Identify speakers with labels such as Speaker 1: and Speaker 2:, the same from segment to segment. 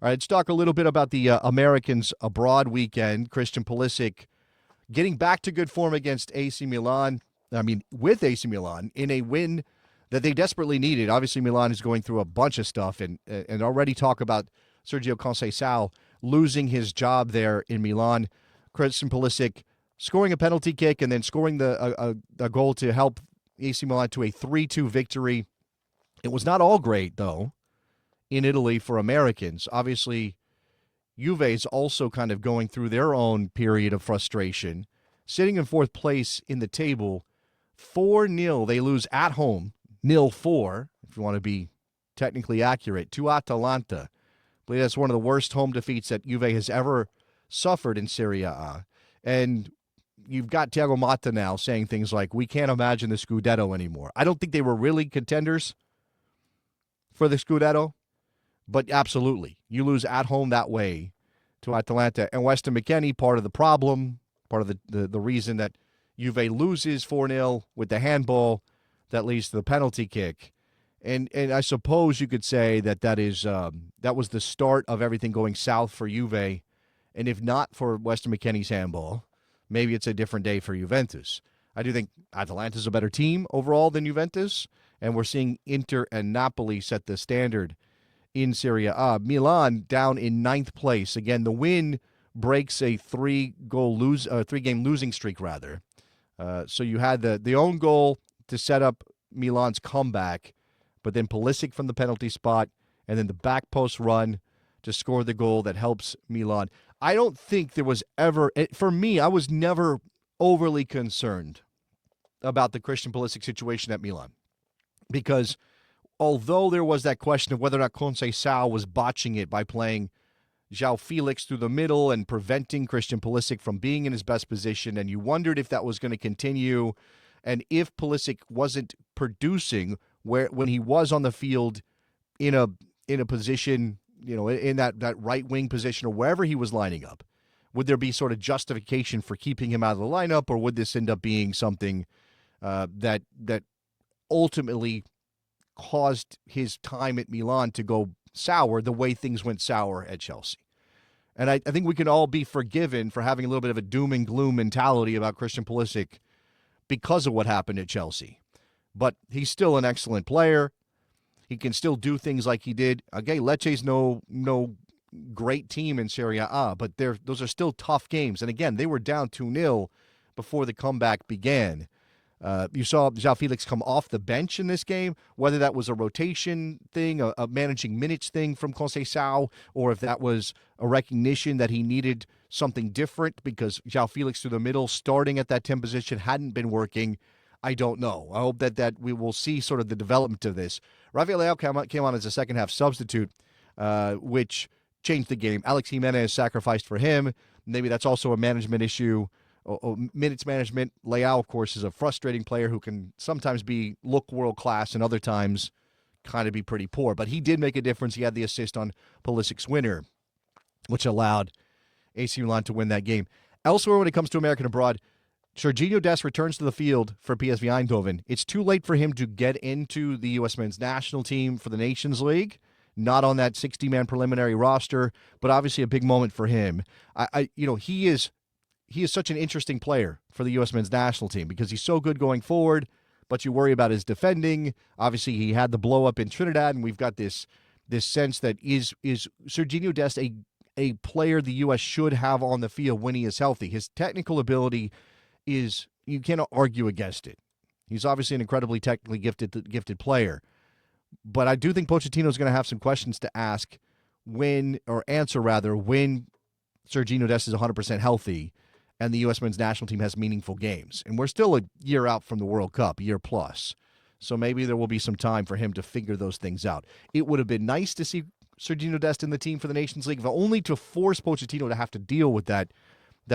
Speaker 1: All right, let's talk a little bit about the Americans abroad weekend. Christian Pulisic getting back to good form against AC Milan. I mean, with AC Milan in a win that they desperately needed. Obviously, Milan is going through a bunch of stuff, and already talk about Sergio Conceição losing his job there in Milan. Christian Pulisic scoring a penalty kick and then scoring a goal to help AC Milan to a 3-2 victory. It was not all great, though, in Italy for Americans. Obviously, Juve is also kind of going through their own period of frustration. Sitting in fourth place in the table, 4-0. They lose at home, 0-4, if you want to be technically accurate, to Atalanta. I believe that's one of the worst home defeats that Juve has ever suffered in Serie A. And you've got Thiago Motta now saying things like, we can't imagine the Scudetto anymore. I don't think they were really contenders for the Scudetto, but absolutely. You lose at home that way to Atalanta. And Weston McKennie, part of the problem, part of the reason that Juve loses 4-0 with the handball that leads to the penalty kick. And I suppose you could say that was the start of everything going south for Juve. And if not for Weston McKennie's handball, maybe it's a different day for Juventus. I do think Atalanta's a better team overall than Juventus, and we're seeing Inter and Napoli set the standard in Serie A. Milan down in ninth place. Again, the win breaks a three-game losing streak, rather. So you had the own goal to set up Milan's comeback, but then Pulisic from the penalty spot, and then the back post run to score the goal that helps Milan. I don't think there was ever, for me, I was never overly concerned about the Christian Pulisic situation at Milan, because although there was that question of whether or not Conceição was botching it by playing João Felix through the middle and preventing Christian Pulisic from being in his best position, and you wondered if that was going to continue, and if Pulisic wasn't producing when he was on the field in a position, in that right wing position or wherever he was lining up, would there be sort of justification for keeping him out of the lineup, or would this end up being something that ultimately caused his time at Milan to go sour the way things went sour at Chelsea? And I think we can all be forgiven for having a little bit of a doom and gloom mentality about Christian Pulisic because of what happened at Chelsea. But he's still an excellent player. He can still do things like he did. Okay, Lecce's no great team in Serie A, but those are still tough games. And again, they were down 2-0 before the comeback began. You saw João Felix come off the bench in this game, whether that was a rotation thing, a managing minutes thing from Conceição, or if that was a recognition that he needed something different because João Felix through the middle, starting at that 10 position, hadn't been working. I don't know. I hope that we will see sort of the development of this. Rafael Leao came on as a second-half substitute, which changed the game. Alex Jimenez sacrificed for him. Maybe that's also a management issue. Minutes management. Leao, of course, is a frustrating player who can sometimes look world-class and other times kind of be pretty poor. But he did make a difference. He had the assist on Pulisic's winner, which allowed AC Milan to win that game. Elsewhere, when it comes to American abroad, Serginho Dest returns to the field for PSV Eindhoven. It's too late for him to get into the U.S. men's national team for the Nations League. Not on that 60-man preliminary roster, but obviously a big moment for him. He is such an interesting player for the U.S. men's national team because he's so good going forward, but you worry about his defending. Obviously, he had the blow-up in Trinidad, and we've got this sense that is Serginho Dest a player the U.S. should have on the field when he is healthy. His technical ability you cannot argue against it. He's obviously an incredibly technically gifted player. But I do think Pochettino is going to have some questions to ask when Serginho Dest is 100% healthy and the U.S. men's national team has meaningful games. And we're still a year out from the World Cup, a year plus. So maybe there will be some time for him to figure those things out. It would have been nice to see Serginho Dest in the team for the Nations League, if only to force Pochettino to have to deal with that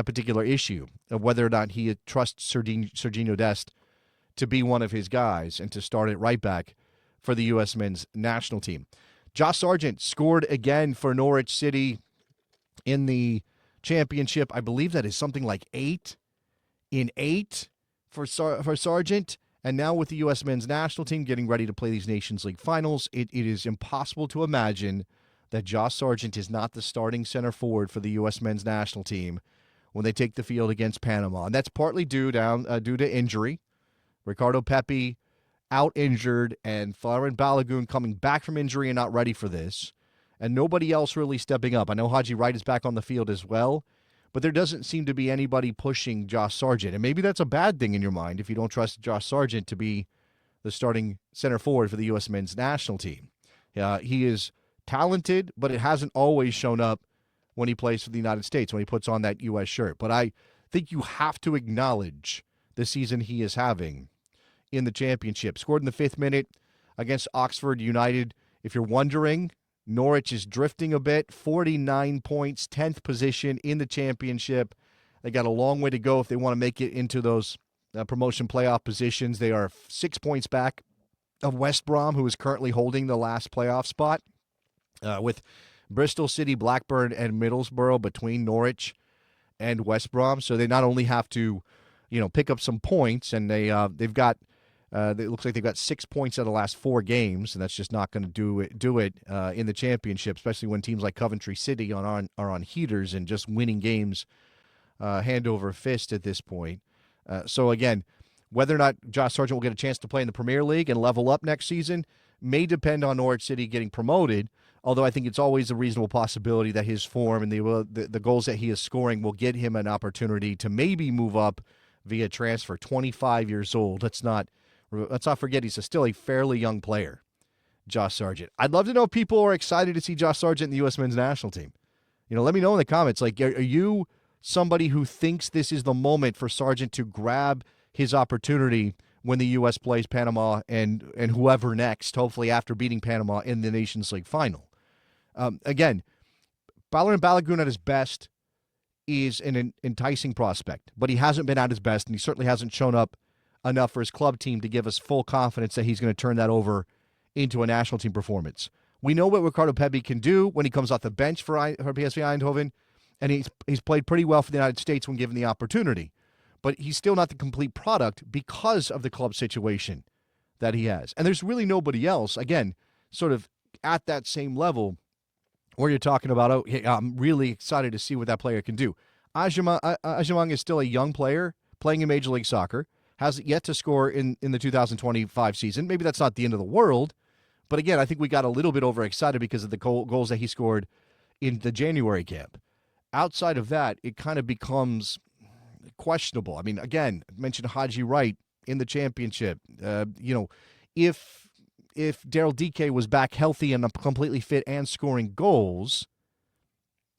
Speaker 1: particular issue of whether or not he trusts Serginho Dest to be one of his guys and to start at right back for the U.S. men's national team. Josh Sargent scored again for Norwich City in the championship. I believe that is something like 8 in 8 for Sargent. And now with the U.S. men's national team getting ready to play these Nations League finals, it is impossible to imagine that Josh Sargent is not the starting center forward for the U.S. men's national team when they take the field against Panama. And that's partly due to injury. Ricardo Pepi out injured, and Laurent Balogun coming back from injury and not ready for this. And nobody else really stepping up. I know Haji Wright is back on the field as well, but there doesn't seem to be anybody pushing Josh Sargent. And maybe that's a bad thing in your mind if you don't trust Josh Sargent to be the starting center forward for the U.S. men's national team. He is talented, but it hasn't always shown up when he plays for the United States, when he puts on that U.S. shirt. But I think you have to acknowledge the season he is having in the championship. Scored in the 5th minute against Oxford United. If you're wondering, Norwich is drifting a bit. 49 points, 10th position in the championship. They got a long way to go if they want to make it into those promotion playoff positions. They are 6 points back of West Brom, who is currently holding the last playoff spot, with Bristol City, Blackburn, and Middlesbrough between Norwich and West Brom. So they not only have to, pick up some points, and they've got. It looks like they've got 6 points out of the last 4 games, and that's just not going to do it in the championship, especially when teams like Coventry City are on heaters and just winning games hand over fist at this point. So again, whether or not Josh Sargent will get a chance to play in the Premier League and level up next season may depend on Norwich City getting promoted, although I think it's always a reasonable possibility that his form and the goals that he is scoring will get him an opportunity to maybe move up via transfer. 25 years old. Let's not forget he's still a fairly young player, Josh Sargent. I'd love to know if people are excited to see Josh Sargent in the U.S. men's national team. Let me know in the comments. Like, are you somebody who thinks this is the moment for Sargent to grab his opportunity when the U.S. plays Panama and whoever next, hopefully after beating Panama in the Nations League final? Again, Laurent Balogun at his best is an enticing prospect, but he hasn't been at his best, and he certainly hasn't shown up enough for his club team to give us full confidence that he's going to turn that over into a national team performance. We know what Ricardo Pepi can do when he comes off the bench for PSV Eindhoven, and he's played pretty well for the United States when given the opportunity. But he's still not the complete product because of the club situation that he has. And there's really nobody else, again, sort of at that same level where you're talking about, I'm really excited to see what that player can do. Agyemang is still a young player playing in Major League Soccer, has yet to score in the 2025 season. Maybe that's not the end of the world, but again, I think we got a little bit overexcited because of the goals that he scored in the January camp. Outside of that, it kind of becomes questionable. I mean, again, I mentioned Haji Wright in the championship. If Daryl Dike was back healthy and completely fit and scoring goals,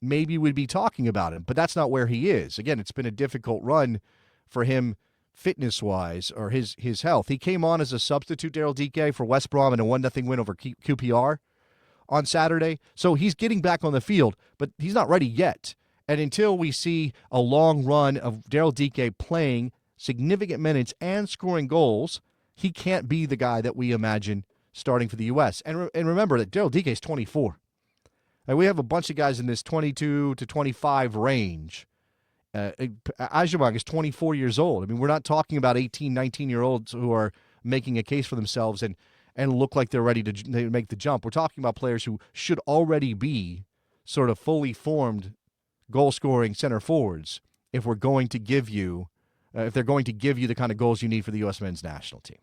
Speaker 1: maybe we'd be talking about him, but that's not where he is. Again, it's been a difficult run for him fitness-wise, or his health. He came on as a substitute, Daryl Dike, for West Brom in a 1-0 win over QPR on Saturday. So he's getting back on the field, but he's not ready yet. And until we see a long run of Daryl Dike playing significant minutes and scoring goals, he can't be the guy that we imagine starting for the U.S. And remember that Daryl Dike is 24. And we have a bunch of guys in this 22 to 25 range. Agyemang is 24 years old. I mean, we're not talking about 18, 19-year-olds who are making a case for themselves and look like they're ready to make the jump. We're talking about players who should already be sort of fully formed goal-scoring center forwards if they're going to give you the kind of goals you need for the U.S. men's national team.